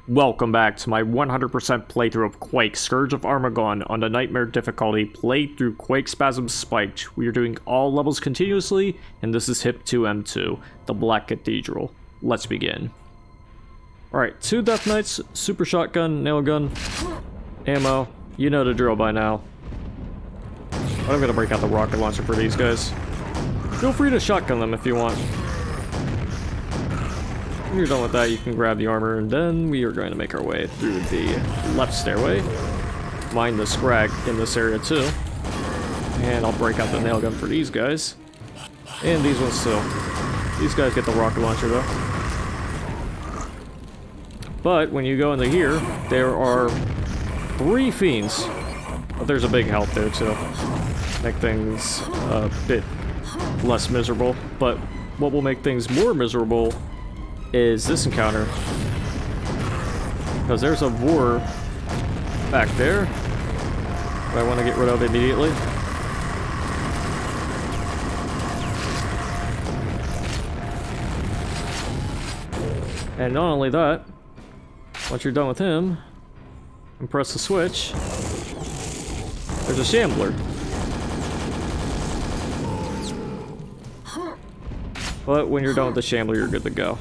Welcome back to my 100% playthrough of Quake, Scourge of Armagon on the Nightmare difficulty, played through Quakespasm-Spiked. We are doing all levels continuously, and this is HIP2M2, the Black Cathedral. Let's begin. Alright, 2 Death Knights, Super Shotgun, Nail Gun, ammo. You know the drill by now. I'm gonna break out the rocket launcher for these guys. Feel free to shotgun them if you want. When you're done with that, you can grab the armor, and then we are going to make our way through the left stairway. Mine the scrag in this area too. And I'll break out the nail gun for these guys. And these ones too. These guys get the rocket launcher though. But when you go into here, there are 3 fiends. But there's a big health there too. Make things a bit less miserable. But what will make things more miserable is this encounter, because there's a war back there that I want to get rid of immediately. And not only that, once you're done with him and press the switch, there's a shambler. But when you're done with the shambler, you're good to go.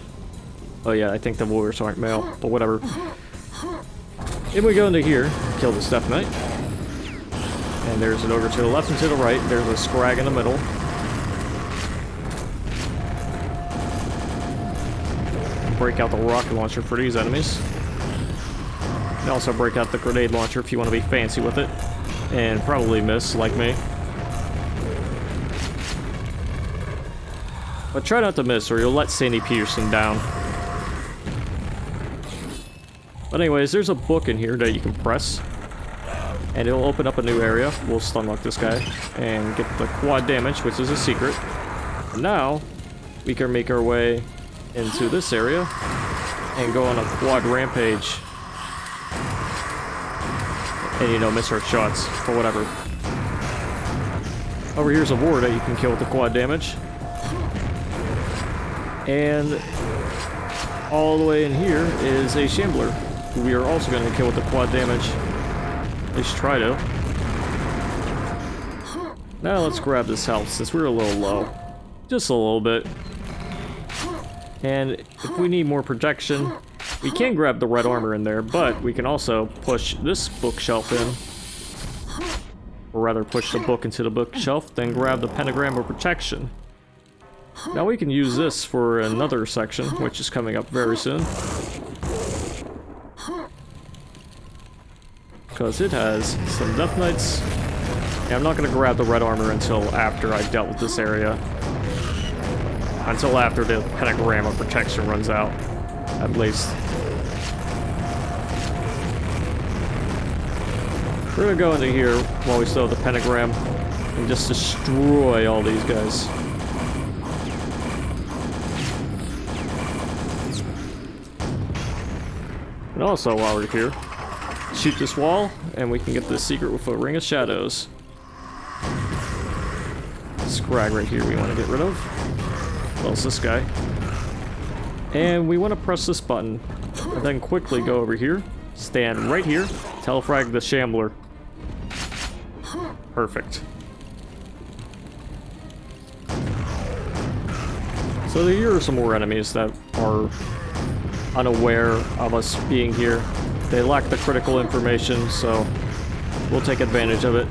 Oh yeah, I think the warriors aren't male, but whatever. Then we go into here, kill this Death Knight. And there's an ogre to the left and to the right. There's a scrag in the middle. Break out the rocket launcher for these enemies. And also break out the grenade launcher if you want to be fancy with it. And probably miss, like me. But try not to miss, or you'll let Sandy Peterson down. But anyways, there's a book in here that you can press, and it'll open up a new area. We'll stun lock this guy and get the quad damage, which is a secret. And now we can make our way into this area and go on a quad rampage. And, you know, miss our shots or whatever. Over here's a war that you can kill with the quad damage. And all the way in here is a shambler, who we are also going to kill with the quad damage. At least try to. Now let's grab this health, since we're a little low. Just a little bit. And if we need more protection, we can grab the red armor in there, but we can also push this bookshelf in. Or rather, push the book into the bookshelf, then grab the pentagram of protection. Now we can use this for another section, which is coming up very soon. Because it has some Death Knights. And I'm not going to grab the red armor until after I've dealt with this area. Until after the pentagram of protection runs out, at least. We're going to go into here while we still have the pentagram and just destroy all these guys. And also, while we're here, shoot this wall, and we can get this secret with a Ring of Shadows. Scrag right here we want to get rid of. Well, it's this guy. And we want to press this button, and then quickly go over here, stand right here, telefrag the shambler. Perfect. So here are some more enemies that are unaware of us being here. They lack the critical information, so we'll take advantage of it.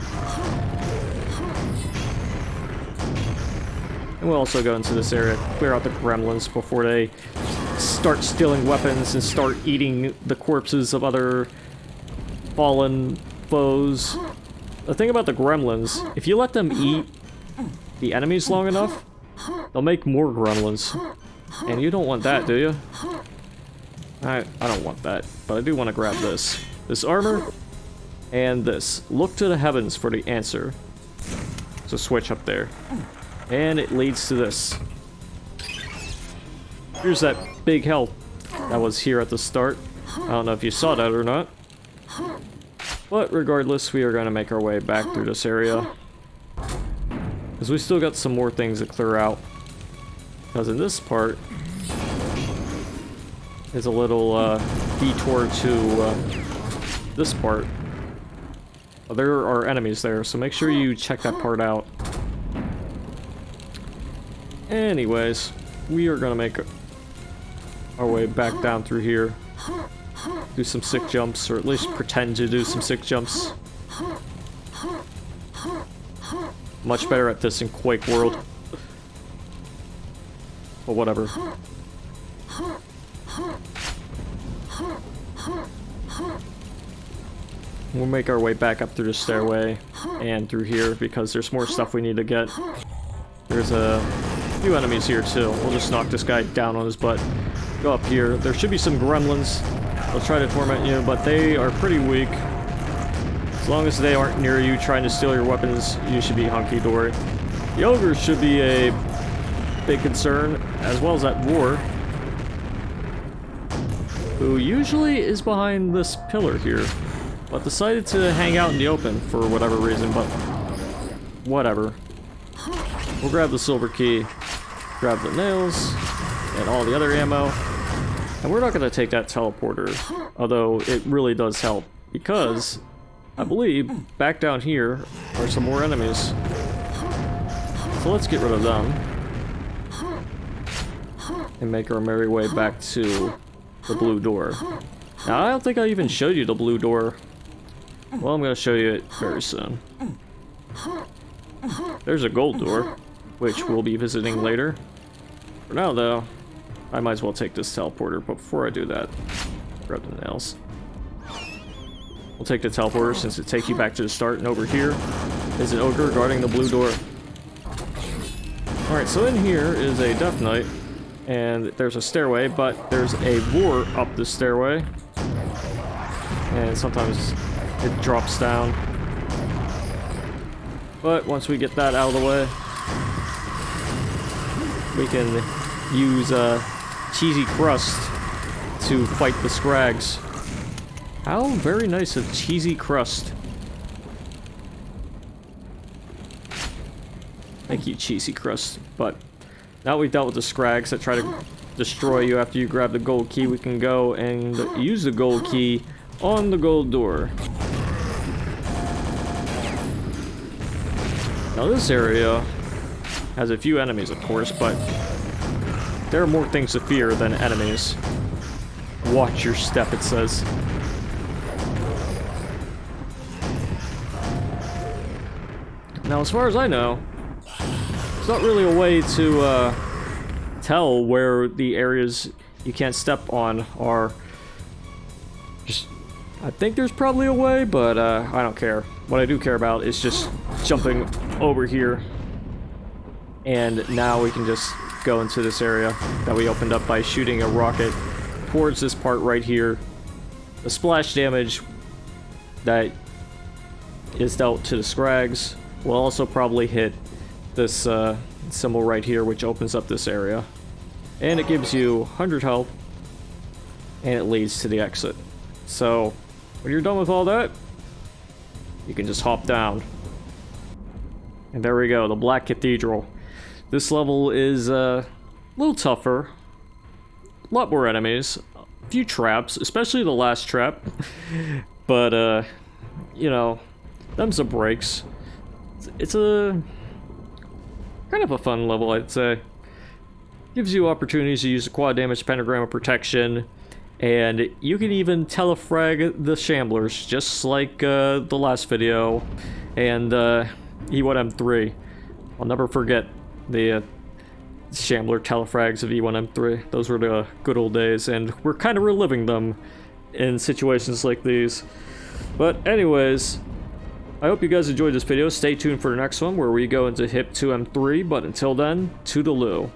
And we'll also go into this area, clear out the gremlins before they start stealing weapons and start eating the corpses of other fallen foes. The thing about the gremlins, if you let them eat the enemies long enough, they'll make more gremlins. And you don't want that, do you? I don't want that, but I do want to grab this. This armor, and this. Look to the heavens for the answer. There's a switch up there. And it leads to this. Here's that big health that was here at the start. I don't know if you saw that or not. But regardless, we are going to make our way back through this area. Because we still got some more things to clear out. Because in this part, is a little detour to this part. There are enemies there, so make sure you check that part out. Anyways, we are gonna make our way back down through here. Do some sick jumps, or at least pretend to do some sick jumps. Much better at this in Quake World. But whatever. We'll make our way back up through the stairway and through here because there's more stuff we need to get. There's a few enemies here too. We'll just knock this guy down on his butt. Go up here. There should be some gremlins. They'll try to torment you, but they are pretty weak. As long as they aren't near you trying to steal your weapons, you should be hunky-dory. The ogres should be a big concern, as well as that war, who usually is behind this pillar here, but decided to hang out in the open for whatever reason, but whatever. We'll grab the silver key, grab the nails, and all the other ammo, and we're not going to take that teleporter, although it really does help, because I believe back down here are some more enemies. So let's get rid of them and make our merry way back to the blue door. Now, I don't think I even showed you the blue door. Well, I'm going to show you it very soon. There's a gold door, which we'll be visiting later. For now, though, I might as well take this teleporter, but before I do that, grab the nails. We'll take the teleporter since it takes you back to the start, and over here is an ogre guarding the blue door. Alright, so in here is a Death Knight, and there's a stairway, but there's a war up the stairway. And sometimes it drops down. But once we get that out of the way, we can use cheesy crust to fight the scrags. How very nice of cheesy crust. Thank you, cheesy crust. But now we've dealt with the scrags that try to destroy you after you grab the gold key, we can go and use the gold key on the gold door. Now this area has a few enemies, of course, but there are more things to fear than enemies. Watch your step, it says. Now, as far as I know, there's not really a way to tell where the areas you can't step on are. I think there's probably a way, but I don't care. What I do care about is just jumping over here. And now we can just go into this area that we opened up by shooting a rocket towards this part right here. The splash damage that is dealt to the scrags will also probably hit this symbol right here, which opens up this area. And it gives you 100 health, and it leads to the exit. So, when you're done with all that, you can just hop down. And there we go, the Black Cathedral. This level is a little tougher. A lot more enemies. A few traps, especially the last trap. But, you know, them's the breaks. It's a kind of a fun level, I'd say. Gives you opportunities to use the quad damage pentagram of protection, and you can even telefrag the shamblers, just like the last video and E1M3. I'll never forget the shambler telefrags of E1M3. Those were the good old days, and we're kind of reliving them in situations like these. But anyways, I hope you guys enjoyed this video. Stay tuned for the next one where we go into HIP2M2, but until then, toodaloo.